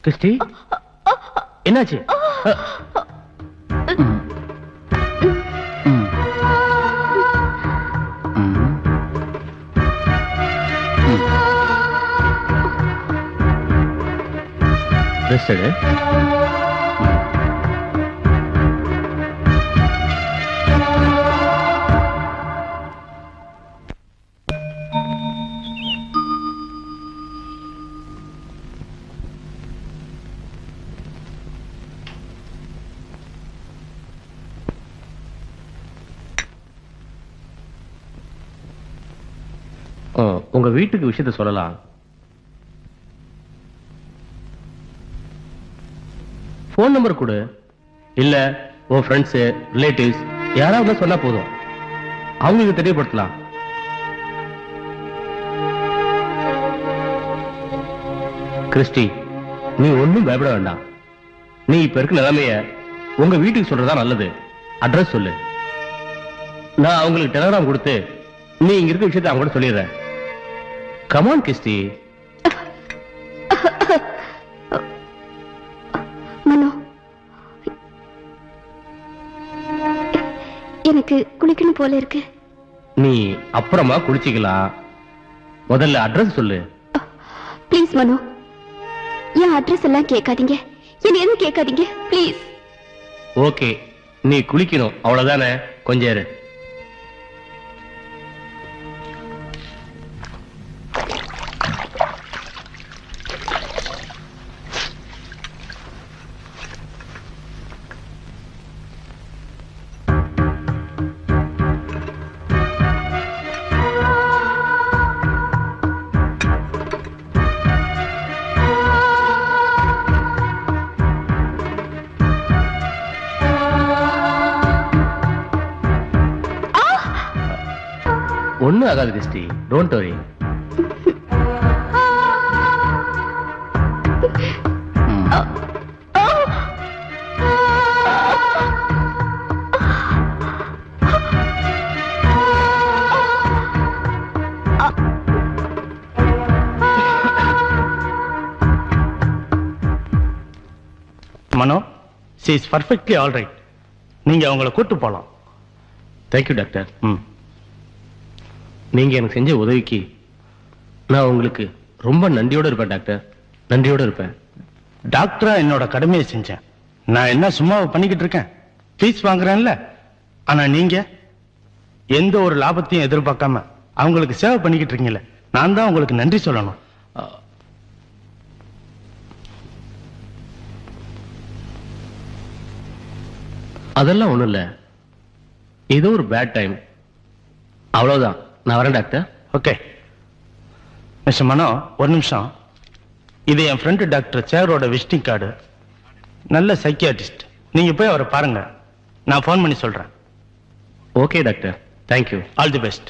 Christie என்னாச்சு? Rest எடு. உங்க வீட்டுக்கு விஷயத்த சொல்லலாம். போன் நம்பர் கொடு. இல்ல உன் ஃப்ரெண்ட்ஸ் ரிலேட்டிவ்ஸ் யாராவது சொன்னா போதும், அவங்களுக்கு தெரியப்படுத்தலாம். கிறிஸ்டி, நீ ஒன்னும் பயப்பட வேண்டாம். நீ இப்ப இருக்க நிலைமைய உங்க வீட்டுக்கு சொல்றதா நல்லது. அட்ரஸ் சொல்லு. நான் அவங்களுக்கு டெலிகிராம் கொடுத்து நீ இங்க இருக்க விஷயத்தை அவங்க கூட சொல்லிடுற. Come on Christie. மனோ, எனக்கு குளிக்கணும் போல இருக்கு. நீ அப்புறமா குளிச்சிக்கலாம். முதல்ல அட்ரஸ் சொல்லு. ப்ளீஸ் மனோ, என் அட்ரஸ் எல்லாம் கேட்காதீங்க. என்ன எதுவும் கேட்காதீங்க ப்ளீஸ். ஓகே, நீ குளிக்கணும் அவ்வளவுதானே. கொஞ்சம் இரு. ஒண்ணும் ஆகாது Christie, don't worry. Mano, she is perfectly all right. நீங்க அவங்கள கூட்டு போலாம். Thank you doctor. நீங்க எனக்கு செஞ்ச உதவிக்கு நான் உங்களுக்கு ரொம்ப நன்றியோட இருப்பேன் டாக்டர். நன்றியோட இருப்பேன். டாக்டரா என்னோட கடமையை செஞ்சேன். நான் என்ன சும்மா பண்ணிக்கிட்டு இருக்கேன்? ஃபீஸ் வாங்குறேன்ல. ஆனா நீங்க எந்த ஒரு லாபத்தையும் எதிர்பார்க்காம அவங்களுக்கு சேவை பண்ணிக்கிட்டு இருக்கீங்களே, நான் தான் உங்களுக்கு நன்றி சொல்லணும். அதெல்லாம் ஒண்ணும் இல்ல, ஏதோ ஒரு பேட் டைம், அவ்வளவுதான். நான் வரேன் டாக்டர். ஓகே மிஸ்டர் மனோ, ஒரு நிமிஷம். இது என் ஃப்ரெண்டு டாக்டர் சேரோட விசிட்டிங் கார்டு. நல்ல சைக்கியாட்ரிஸ்ட். நீங்க போய் அவரை பாருங்க. நான் ஃபோன் பண்ணி சொல்றேன். Okay doctor, thank you. All the best.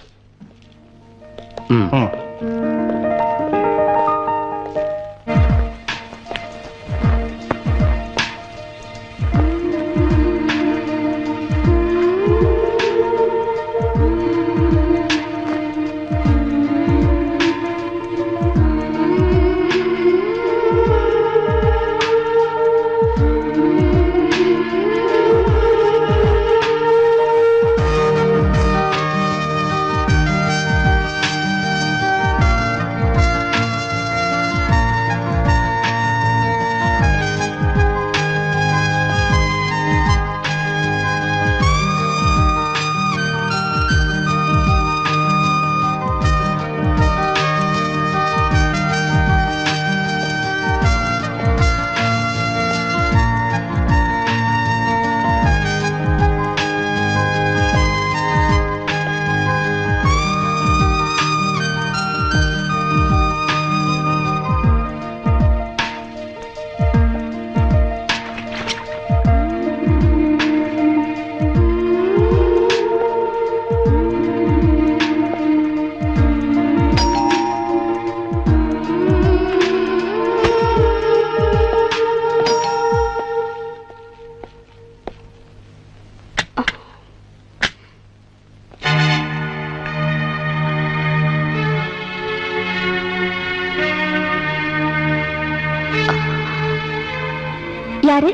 யாரு?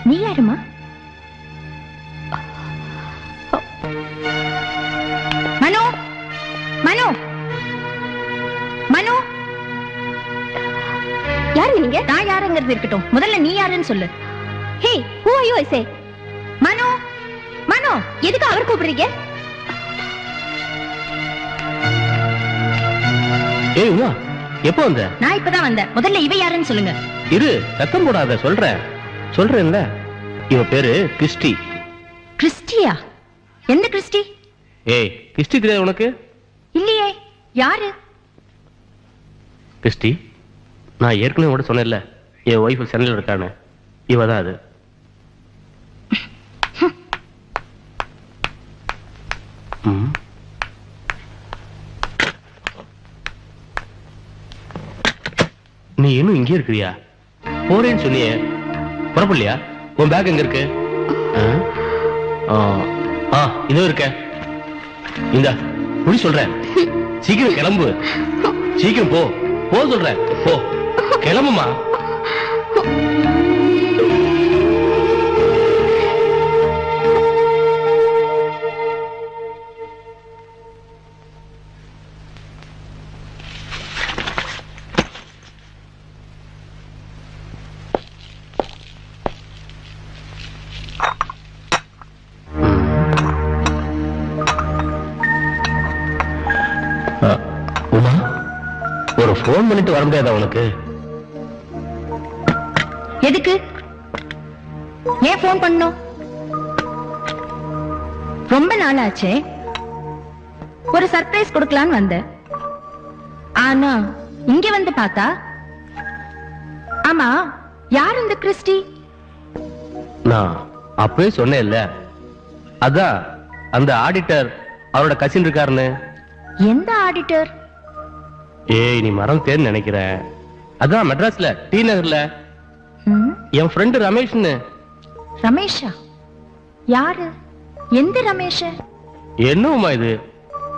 நீ யாருமா? மனோ, மனோ, மனோ. யாருங்க நீங்க? நான் யாருங்கிறது இருக்கட்டும், முதல்ல நீ யாருன்னு சொல்லு. ஹே, who are you I say? மனோ, மனோ. எதுக்கு அவர் கூப்பிடுறீங்க? ஏய் உமா, எப்போ வந்த? நான் இப்பதான் வந்தேன். முதல்ல இவ யாருன்னு சொல்லுங்க. இரு, சத்தம் போடாத, சொல்றேன்ல. இவ பேரு கிறிஸ்டி. கிறிஸ்டியா? எந்த கிறிஸ்டி? ஏய், கிறிஸ்டி தெரியாது உனக்கு? இல்லையே, யாரு? கிறிஸ்டி, நான் ஏற்கனவே கூட சொன்னேன்ல, என் ஒய்ஃப் சென்னையில் இருக்கான்னு. இவ தான் அது. ம். நீ இன்னும் இங்கே இருக்கிறியா? போறேன்னு சொன்னியே, புறப்படலையா? உன் பேக் எங்க இருக்கு? இதோ இருக்க. இந்த புடி சொல்றேன், சீக்கிரம் கிளம்பு. சீக்கிரம் போ சொல்றேன். போ, கிளம்புமா. உமா, ஒரு போன் பண்ணிட்டு வர முடியாதா உனக்கு? எதுக்கு? ஏன் போன் பண்ணோம்? ரொம்ப நாளாச்சே, ஒரு சர்ப்ரைஸ் கொடுக்கலான்னு வந்தேன். ஆனா இங்க வந்து பார்த்தா, ஆமா, யார் இந்த கிறிஸ்டி? நான் அப்பவே சொன்னேன்ல, அதான் அந்த ஆடிட்டர், அவரோட கசின் இருக்காருன்னு. எந்த ஆடிட்டர்? ஏய், நீ மறந்துட்டேன்னு நினைக்கிறேன். அதான் மெட்ராஸ்ல டி நகர்ல என் ஃப்ரெண்டு ரமேஷ்னு. ரமேஷா? யாரு? எந்த ரமேஷ? என்னவுமா இது?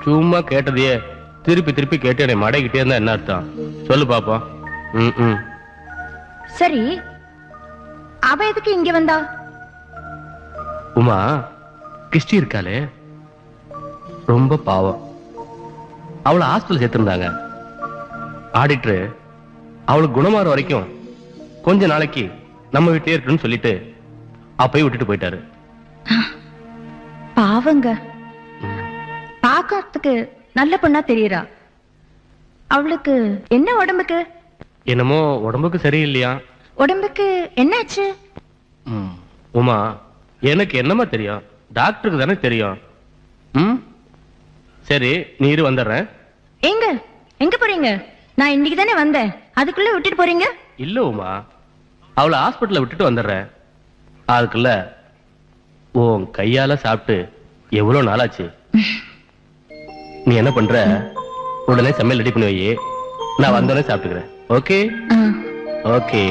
சும்மா கேட்டதையே திருப்பி திருப்பி கேட்டு என்னை மடைக்கிட்டே இருந்தா என்ன அர்த்தம்? சொல்லு பாப்போம். ம். சரி, அவ எதுக்கு இங்க வந்தா? உமா, கிறிஸ்டி இருக்காளே, ரொம்ப பாவம். அவளை ஹாஸ்பிட்டல் சேர்த்திருந்தாங்க. ஆடிட்டர் அவளுக்கு குணமாற வரைக்கும் கொஞ்ச நாளைக்கு நம்ம வீட்டிலே இருக்கணும்னு சொல்லிட்டு அப்பயே விட்டுட்டு போயிட்டாரு. பாவங்க, பாக்கிறதுக்கு நல்ல பொண்ணா தெரியறா. அவளுக்கு என்ன உடம்புக்கு? என்னமோ உடம்புக்கு சரியில்லையா? உடம்புக்கு என்னாச்சு? உமா, எனக்கு என்னமா தெரியும்? டாக்டருக்கு தானே தெரியும். சரி, நீ இரு, வந்துடுறேன். எங்க போறீங்க? நான் இன்னைக்கு தானே வந்தேன், அதுக்குள்ள விட்டுட்டு போறீங்க? இல்ல உமா, அவளை ஹாஸ்பிட்டல்ல விட்டுட்டு வந்துடுறேன். அதுக்குள்ள உன் கையால சாப்பிட்டு எவ்வளவு நாளாச்சு. நீ என்ன பண்ற, உடனே சமையல் ரெடி பண்ணி வை, நான் வந்தோடனே சாப்பிட்டுக்கிறேன். ஓகே? ஓகே.